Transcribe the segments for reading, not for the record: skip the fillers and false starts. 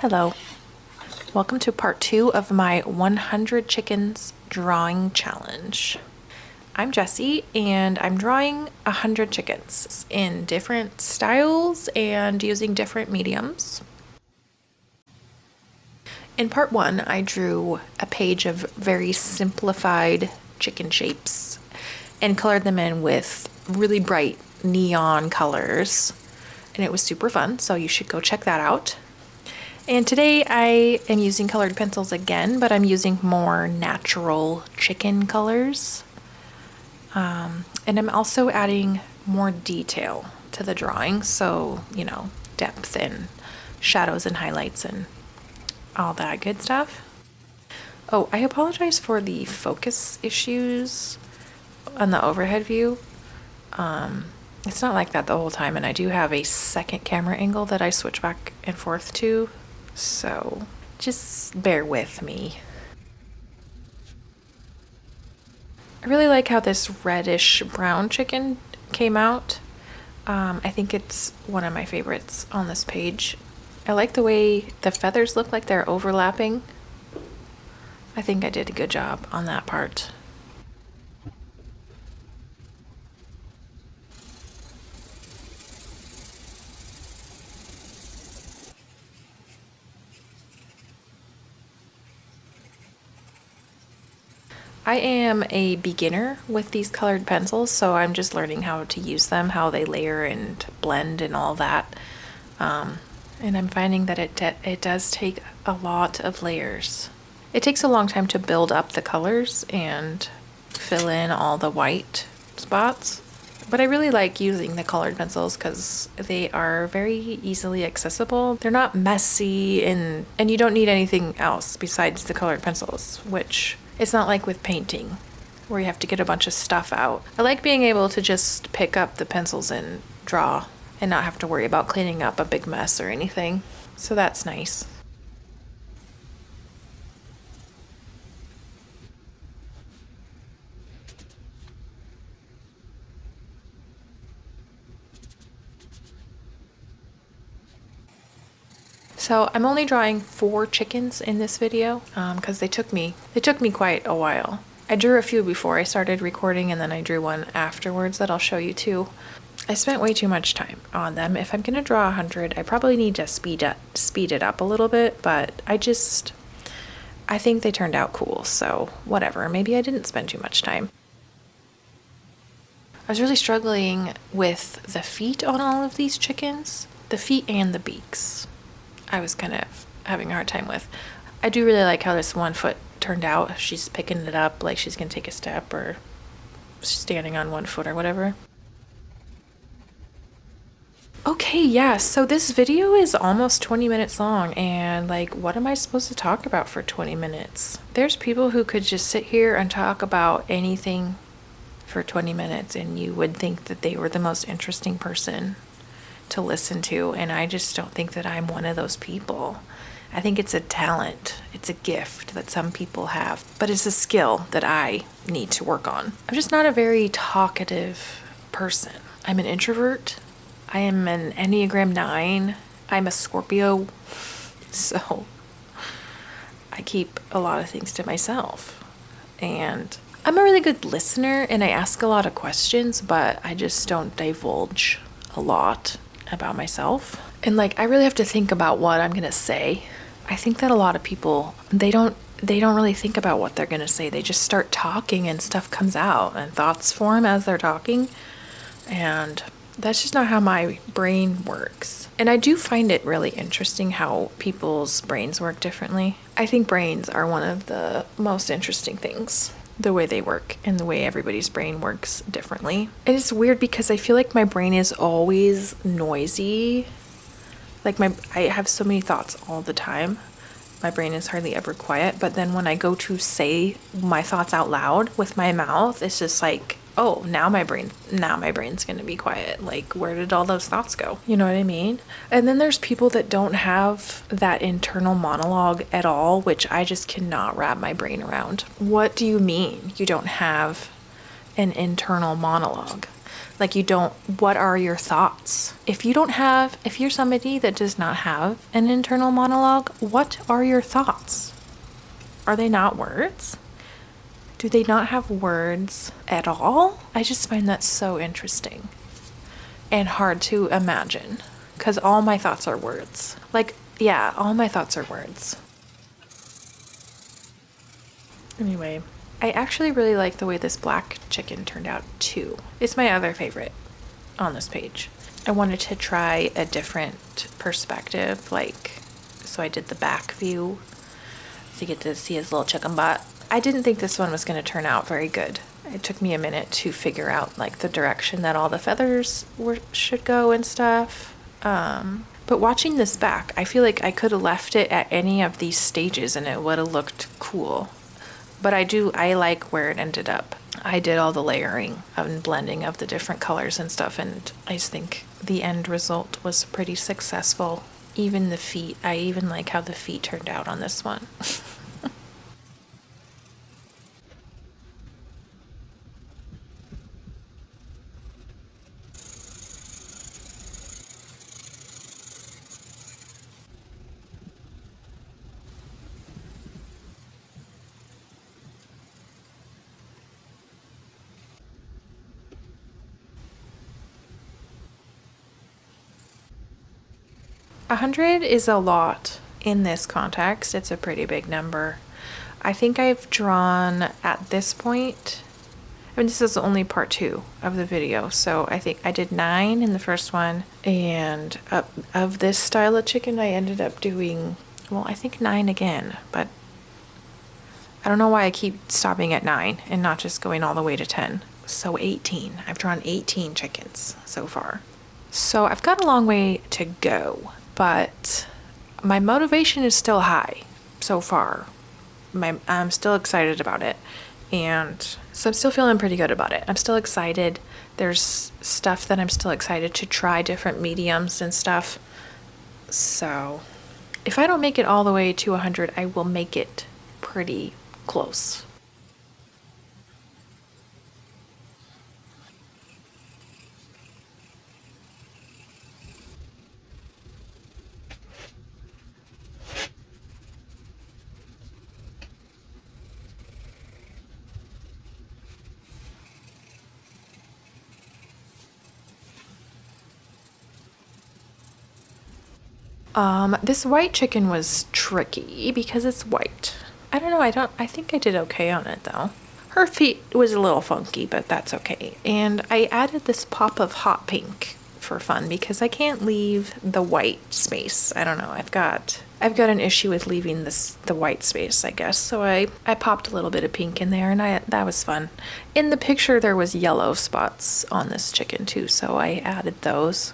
Hello. Welcome to part 2 of my 100 chickens drawing challenge. I'm Jessie and I'm drawing 100 chickens in different styles and using different mediums. In part 1, I drew a page of very simplified chicken shapes and colored them in with really bright neon colors, and it was super fun, so you should go check that out. And today I am using colored pencils again, but I'm using more natural chicken colors. And I'm also adding more detail to the drawing, so, depth and shadows and highlights and all that good stuff. Oh, I apologize for the focus issues on the overhead view. It's not like that the whole time, and I do have a second camera angle that I switch back and forth to. So just bear with me. I really like how this reddish brown chicken came out. I think it's one of my favorites on this page. I like the way the feathers look like they're overlapping. I think I did a good job on that part. I am a beginner with these colored pencils, so I'm just learning how to use them, how they layer and blend and all that. And I'm finding that it does take a lot of layers. It takes a long time to build up the colors and fill in all the white spots. But I really like using the colored pencils because they are very easily accessible. They're not messy, and you don't need anything else besides the colored pencils, which it's not like with painting where you have to get a bunch of stuff out. I like being able to just pick up the pencils and draw and not have to worry about cleaning up a big mess or anything. So that's nice. So I'm only drawing 4 chickens in this video because they took me quite a while. I drew a few before I started recording, and then I drew one afterwards that I'll show you too. I spent way too much time on them. If I'm gonna draw 100, I probably need to speed it up a little bit, but I think they turned out cool, so whatever. Maybe I didn't spend too much time. I was really struggling with the feet on all of these chickens, the feet and the beaks. I was kind of having a hard time with. I do really like how this one foot turned out. She's picking it up like she's gonna take a step, or standing on one foot or whatever. Okay, yeah, so this video is almost 20 minutes long, and what am I supposed to talk about for 20 minutes? There's people who could just sit here and talk about anything for 20 minutes and you would think that they were the most interesting person to listen to, and I just don't think that I'm one of those people. I think it's a talent, it's a gift that some people have, but it's a skill that I need to work on. I'm just not a very talkative person. I'm an introvert. I am an Enneagram 9. I'm a Scorpio, so I keep a lot of things to myself. And I'm a really good listener and I ask a lot of questions, but I just don't divulge a lot about myself. And I really have to think about what I'm gonna say. I think that a lot of people, they don't really think about what they're gonna say. They just start talking and stuff comes out and thoughts form as they're talking. And that's just not how my brain works. And I do find it really interesting how people's brains work differently. I think brains are one of the most interesting things, the way they work and the way everybody's brain works differently. And it's weird because I feel like my brain is always noisy. I have so many thoughts all the time. My brain is hardly ever quiet, but then when I go to say my thoughts out loud with my mouth, it's just oh, now my brain's gonna be quiet. Where did all those thoughts go? You know what I mean? And then there's people that don't have that internal monologue at all, which I just cannot wrap my brain around. What do you mean you don't have an internal monologue? Like what are your thoughts? If you're somebody that does not have an internal monologue, what are your thoughts? Are they not words? Do they not have words at all? I just find that so interesting and hard to imagine, because all my thoughts are words. Like, yeah, all my thoughts are words. Anyway, I actually really like the way this black chicken turned out too. It's my other favorite on this page. I wanted to try a different perspective, so I did the back view so you get to see his little chicken butt. I didn't think this one was going to turn out very good. It took me a minute to figure out the direction that all the feathers should go and stuff. But watching this back, I feel like I could have left it at any of these stages and it would have looked cool. But I like where it ended up. I did all the layering and blending of the different colors and stuff, and I just think the end result was pretty successful. Even the feet, I even like how the feet turned out on this one. 100 is a lot in this context. It's a pretty big number. I think I've drawn at this point, this is only part 2 of the video, so I think I did 9 in the first one, and of this style of chicken I ended up doing, I think 9 again, but I don't know why I keep stopping at 9 and not just going all the way to 10. So 18. I've drawn 18 chickens so far. So I've got a long way to go, but my motivation is still high so far. I'm still excited about it, and so I'm still feeling pretty good about it. I'm still excited. There's stuff that I'm still excited to try, different mediums and stuff. So if I don't make it all the way to 100, I will make it pretty close. This white chicken was tricky because it's white. I don't know, I think I did okay on it though. Her feet was a little funky, but that's okay. And I added this pop of hot pink for fun because I can't leave the white space. I don't know, I've got an issue with leaving the white space, I guess. So I popped a little bit of pink in there, and that was fun. In the picture there was yellow spots on this chicken too, so I added those.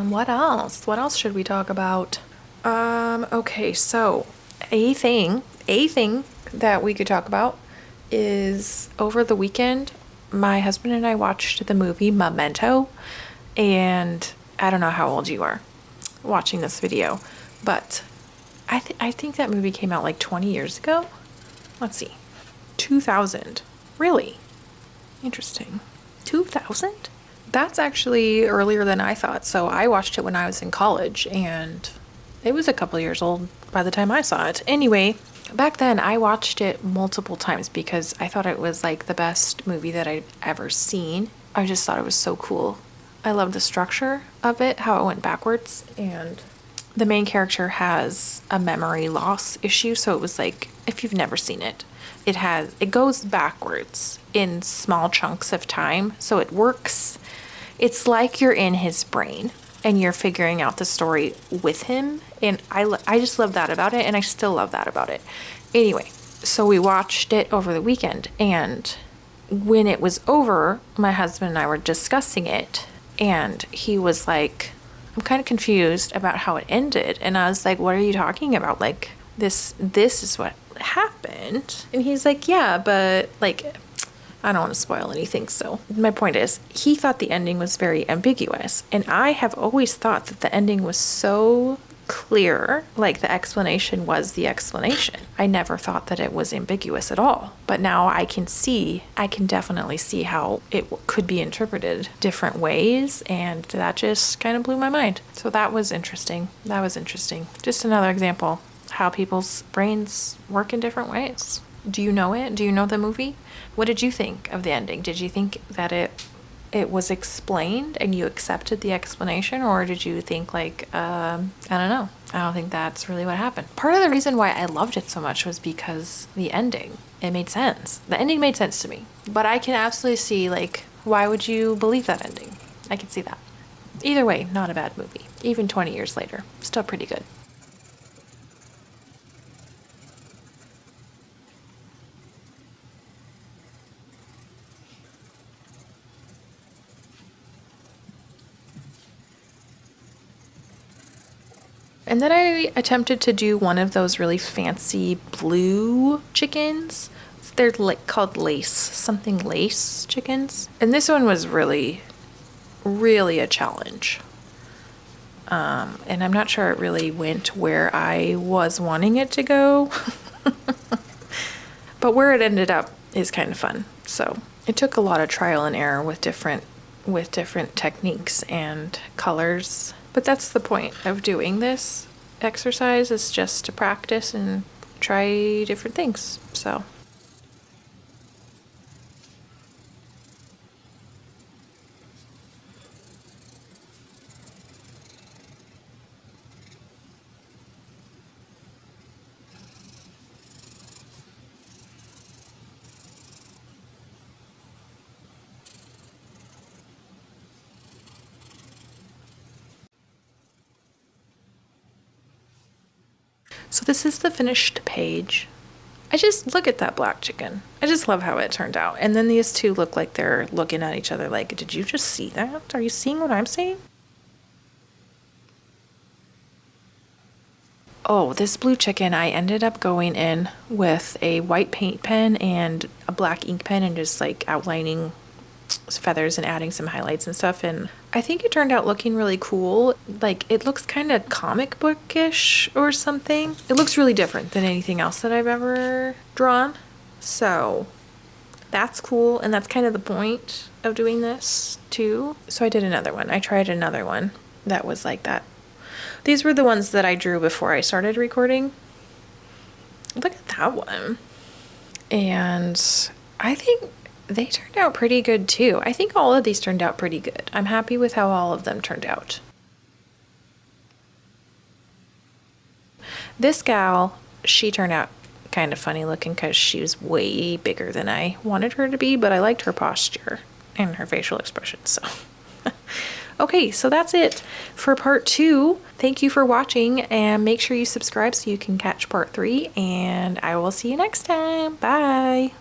What else? What else should we talk about? Okay, so a thing that we could talk about is over the weekend, my husband and I watched the movie Memento, and I don't know how old you are watching this video, but I think that movie came out like 20 years ago. Let's see. 2000. Really? Interesting. 2000? That's actually earlier than I thought. So I watched it when I was in college, and it was a couple years old by the time I saw it. Anyway, back then I watched it multiple times because I thought it was like the best movie that I'd ever seen. I just thought it was so cool. I love the structure of it, how it went backwards, and the main character has a memory loss issue. So it was like, if you've never seen it, it goes backwards in small chunks of time. So it works. It's like you're in his brain and you're figuring out the story with him. And I just love that about it. And I still love that about it. Anyway, so we watched it over the weekend, and when it was over, my husband and I were discussing it, and he was like, I'm kind of confused about how it ended. And I was like, what are you talking about? Like, this is what happened. And he's like, yeah, but like, I don't want to spoil anything. So my point is, he thought the ending was very ambiguous. And I have always thought that the ending was so clear, like the explanation was the explanation. I never thought that it was ambiguous at all. But now I can definitely see how it could be interpreted different ways. And that just kind of blew my mind. So that was interesting. Just another example how people's brains work in different ways. Do you know it? Do you know the movie? What did you think of the ending? Did you think that it was explained and you accepted the explanation, or did you think like, I don't know. I don't think that's really what happened. Part of the reason why I loved it so much was because the ending, it made sense. The ending made sense to me, but I can absolutely see like, why would you believe that ending? I can see that. Either way, not a bad movie. Even 20 years later, still pretty good. And then I attempted to do one of those really fancy blue chickens. They're like called lace, something lace chickens. And this one was really, really a challenge. And I'm not sure it really went where I was wanting it to go. But where it ended up is kind of fun. So it took a lot of trial and error with different techniques and colors. But that's the point of doing this exercise, is just to practice and try different things. So this is the finished page. I just look at that black chicken. I just love how it turned out. And then these two look like they're looking at each other like, did you just see that? Are you seeing what I'm seeing? Oh, this blue chicken, I ended up going in with a white paint pen and a black ink pen and just like outlining feathers and adding some highlights and stuff. And I think it turned out looking really cool. Like, it looks kind of comic bookish or something. It looks really different than anything else that I've ever drawn. So that's cool. And that's kind of the point of doing this too. So I did another one. I tried another one that was like that. These were the ones that I drew before I started recording. Look at that one. And I think they turned out pretty good too. I think all of these turned out pretty good. I'm happy with how all of them turned out. This gal, she turned out kind of funny looking because she was way bigger than I wanted her to be, but I liked her posture and her facial expression, so. Okay, so that's it for part 2. Thank you for watching, and make sure you subscribe so you can catch part 3, and I will see you next time. Bye.